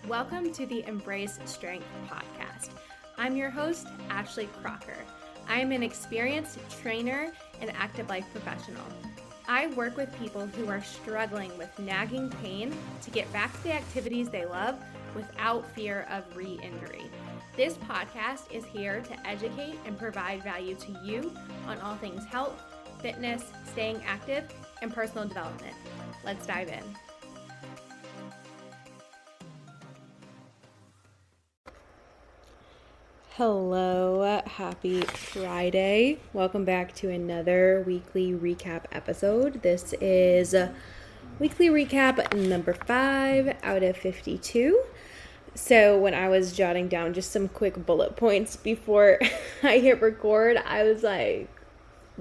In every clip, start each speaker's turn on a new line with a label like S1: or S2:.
S1: Welcome to the Embrace Strength podcast. I'm your host, Ashley Crocker. I am an experienced trainer and active life professional. I work with people who are struggling with nagging pain to get back to the activities they love without fear of re-injury. This podcast is here to educate and provide value to you on all things health, fitness, staying active, and personal development. Let's dive in. Hello, happy Friday. Welcome back to another weekly recap episode. This is weekly recap number 5 out of 52. So when I was jotting down just some quick bullet points before I hit record, I was like,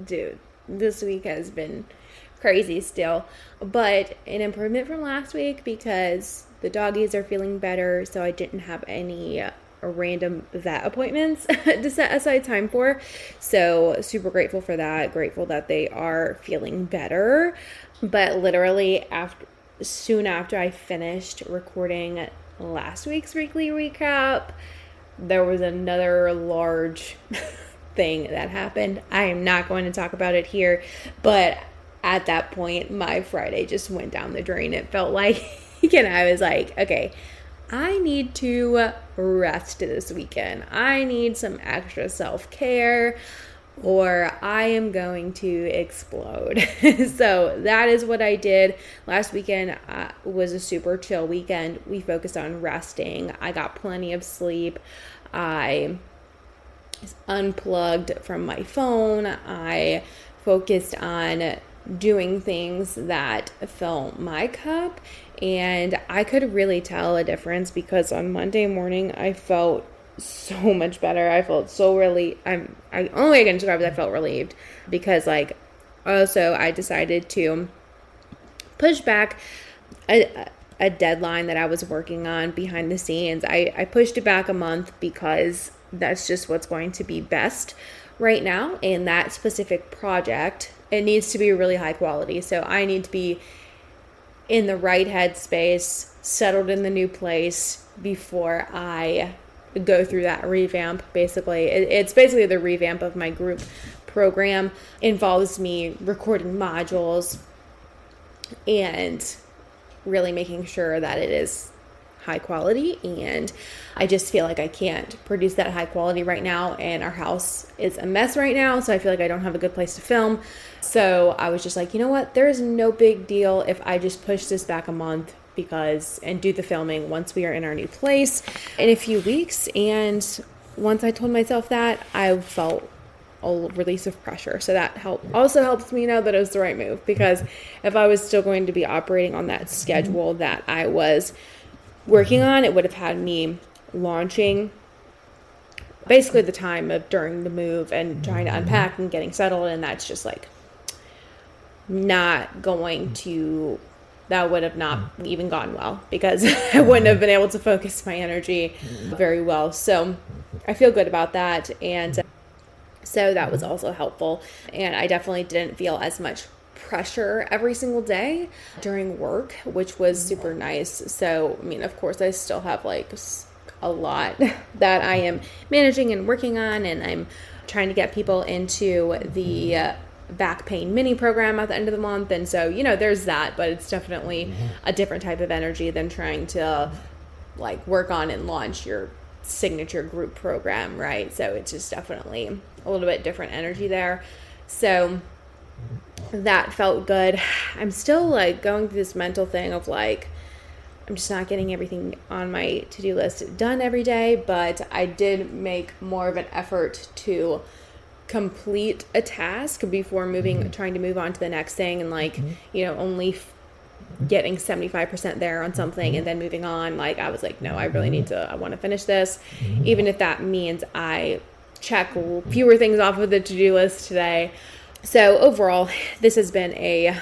S1: dude, this week has been crazy still, but an improvement from last week because the doggies are feeling better, so I didn't have any random vet appointments to set aside time for. So super grateful for that. Grateful that they are feeling better. But literally soon after I finished recording last week's weekly recap, there was another large thing that happened. I am not going to talk about it here, but at that point, my Friday just went down the drain. It felt like, and I was like, okay, I need to rest this weekend. I need some extra self-care or I am going to explode. So that is what I did. Last weekend was a super chill weekend. We focused on resting. I got plenty of sleep. I unplugged from my phone. I focused on doing things that fill my cup, and I could really tell a difference because on Monday morning I felt so much better. I felt so relieved. I only way I can describe it, I felt relieved because also I decided to push back a deadline that I was working on behind the scenes. I pushed it back a month because that's just what's going to be best right now. And that specific project, it needs to be really high quality. So I need to be in the right headspace, settled in the new place before I go through that revamp. Basically, it's basically the revamp of my group program. Involves me recording modules and really making sure that it is high quality, and I just feel like I can't produce that high quality right now, and our house is a mess right now, so I feel like I don't have a good place to film. So I was just like, you know what, there is no big deal if I just push this back a month and do the filming once we are in our new place in a few weeks. And once I told myself that, I felt a release of pressure. So that also helps me know that it was the right move, because if I was still going to be operating on that schedule that I was working on, it would have had me launching basically the time of during the move and trying to unpack and getting settled, and that's just like not going to, that would have not even gone well because I wouldn't have been able to focus my energy very well. So I feel good about that, and so that was also helpful, and I definitely didn't feel as much pressure every single day during work, which was super nice. So, I mean, of course, I still have like a lot that I am managing and working on, and I'm trying to get people into the back pain mini program at the end of the month. And so, there's that, but it's definitely a different type of energy than trying to like work on and launch your signature group program, right? So it's just definitely a little bit different energy there. So that felt good. I'm still like going through this mental thing of like, I'm just not getting everything on my to-do list done every day, but I did make more of an effort to complete a task before trying to move on to the next thing, and like, only getting 75% there on something and then moving on. Like, I was like, no, I want to finish this, even if that means I check fewer things off of the to-do list today. So overall, this has been a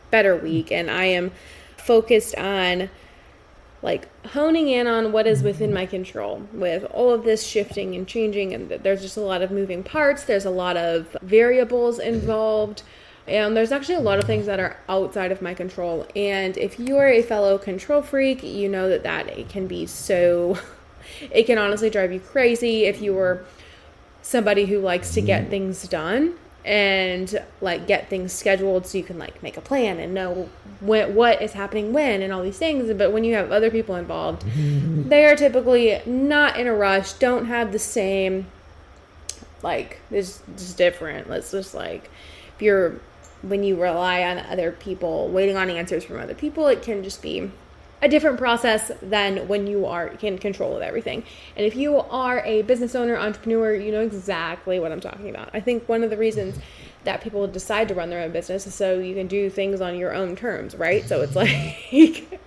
S1: better week, and I am focused on like honing in on what is within my control with all of this shifting and changing, and there's just a lot of moving parts. There's a lot of variables involved. And there's actually a lot of things that are outside of my control. And if you are a fellow control freak, you know that it can be so, it can honestly drive you crazy if you were somebody who likes to get things done and like get things scheduled so you can like make a plan and know what is happening when and all these things. But when you have other people involved, they are typically not in a rush, don't have the same, like, it's just different. Let's just like, when you rely on other people, waiting on answers from other people, it can just be a different process than when you are in control of everything. And if you are a business owner, entrepreneur, you know exactly what I'm talking about. I think one of the reasons that people decide to run their own business is so you can do things on your own terms, right? So it's like,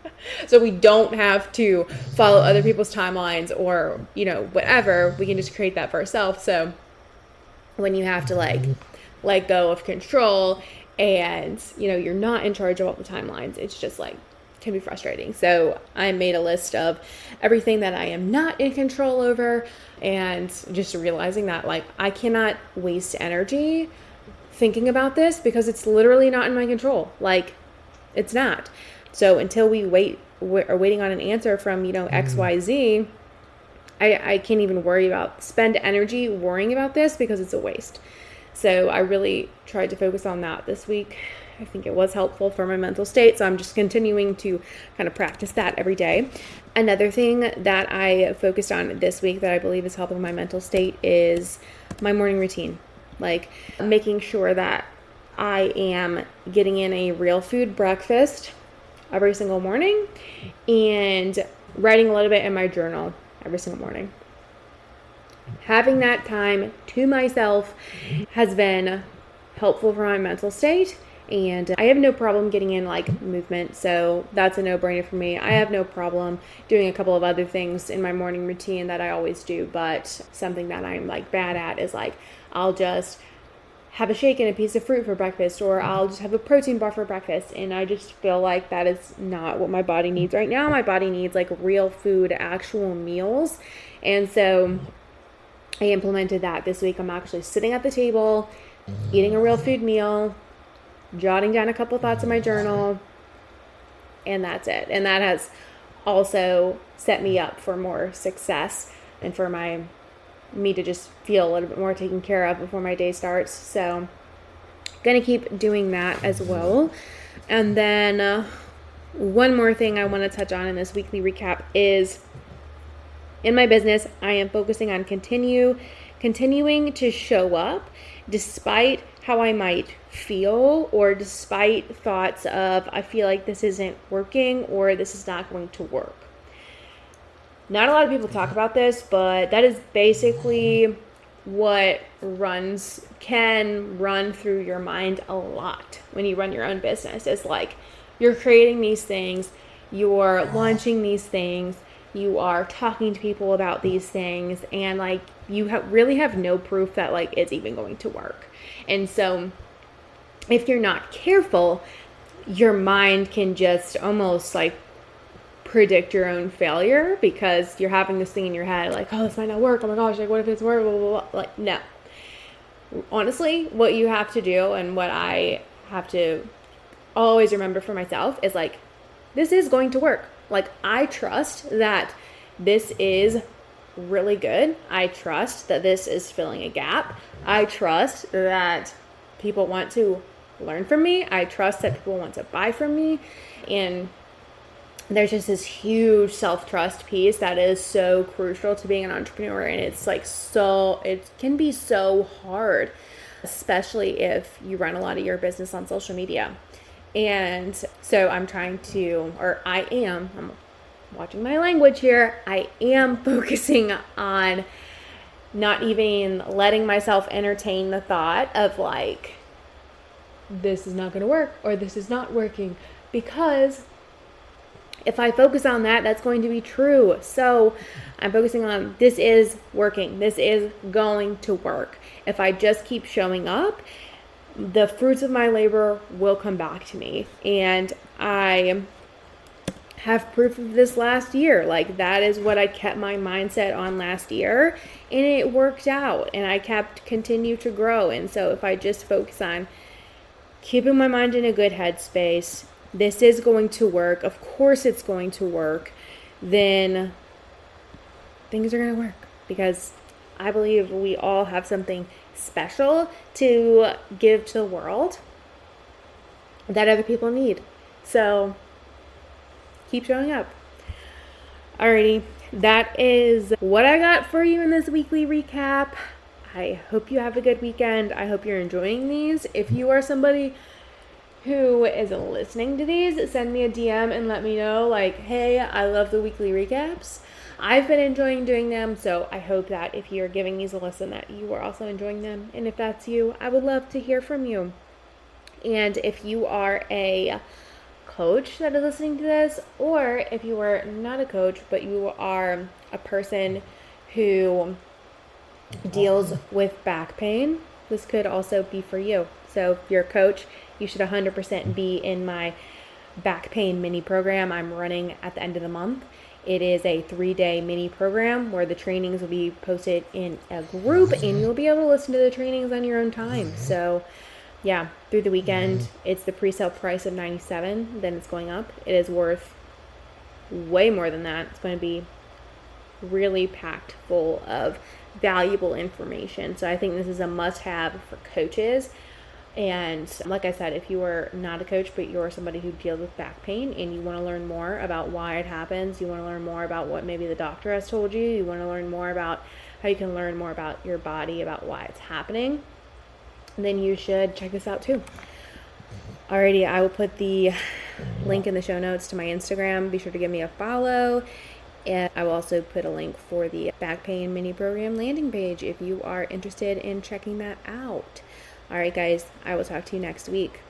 S1: so we don't have to follow other people's timelines or, you know, whatever. We can just create that for ourselves. So when you have to like let go of control and, you know, you're not in charge of all the timelines, it's just like, can be frustrating. So I made a list of everything that I am not in control over, and just realizing that like I cannot waste energy thinking about this because it's literally not in my control. Like, it's not. So until we're waiting on an answer from, you know, XYZ, I can't even spend energy worrying about this because it's a waste. So I really tried to focus on that this week. I think it was helpful for my mental state, so I'm just continuing to kind of practice that every day. Another thing that I focused on this week that I believe is helping my mental state is my morning routine. Like, making sure that I am getting in a real food breakfast every single morning and writing a little bit in my journal every single morning. Having that time to myself has been helpful for my mental state. And I have no problem getting in like movement, so that's a no-brainer for me. I have no problem doing a couple of other things in my morning routine that I always do, but something that I'm like bad at is like, I'll just have a shake and a piece of fruit for breakfast, or I'll just have a protein bar for breakfast, and I just feel like that is not what my body needs right now. My body needs like real food, actual meals, and so I implemented that this week. I'm actually sitting at the table, eating a real food meal, jotting down a couple thoughts in my journal, and that's it. And that has also set me up for more success and for me to just feel a little bit more taken care of before my day starts. So gonna keep doing that as well. And then one more thing I want to touch on in this weekly recap is in my business, I am focusing on continuing to show up despite how I might feel, or despite thoughts of I feel like this isn't working or this is not going to work. Not a lot of people talk about this, but that is basically what can run through your mind a lot when you run your own business. It's like you're creating these things, you're launching these things, you are talking to people about these things, and like you really have no proof that like it's even going to work. And so if you're not careful, your mind can just almost like predict your own failure because you're having this thing in your head like, oh, this might not work. Oh my gosh, like what if it's work? Blah, blah, blah. Like, no. Honestly, what you have to do and what I have to always remember for myself is like, this is going to work. Like, I trust that this is really good. I trust that this is filling a gap. I trust that people want to learn from me. I trust that people want to buy from me. And there's just this huge self-trust piece that is so crucial to being an entrepreneur. And it's like it can be so hard, especially if you run a lot of your business on social media. And so I'm watching my language here. I am focusing on not even letting myself entertain the thought of like, this is not going to work or this is not working, because if I focus on that, that's going to be true. So I'm focusing on this is working. This is going to work. If I just keep showing up, the fruits of my labor will come back to me. And I have proof of this last year. Like, that is what I kept my mindset on last year, and it worked out, and I continue to grow. And so if I just focus on keeping my mind in a good headspace, this is going to work, of course it's going to work, then things are going to work, because I believe we all have something special to give to the world that other people need. So keep showing up. Alrighty, that is what I got for you in this weekly recap. I hope you have a good weekend. I hope you're enjoying these. If you are somebody who is listening to these, send me a DM and let me know, like, hey, I love the weekly recaps. I've been enjoying doing them, so I hope that if you're giving these a listen, that you are also enjoying them. And if that's you, I would love to hear from you. And if you are a coach that is listening to this, or if you are not a coach, but you are a person who deals with back pain, this could also be for you. So if you're a coach, you should 100% be in my back pain mini program I'm running at the end of the month. It is a 3-day mini program where the trainings will be posted in a group and you'll be able to listen to the trainings on your own time. So yeah, through the weekend, it's the pre-sale price of $97. Then it's going up. It is worth way more than that. It's going to be really packed full of valuable information. So I think this is a must-have for coaches. And like I said, if you are not a coach, but you're somebody who deals with back pain and you want to learn more about why it happens, you want to learn more about what maybe the doctor has told you, you want to learn more about how you can learn more about your body, about why it's happening, then you should check this out too. Alrighty, I will put the link in the show notes to my Instagram. Be sure to give me a follow. And I will also put a link for the back pain mini program landing page if you are interested in checking that out. All right, guys, I will talk to you next week.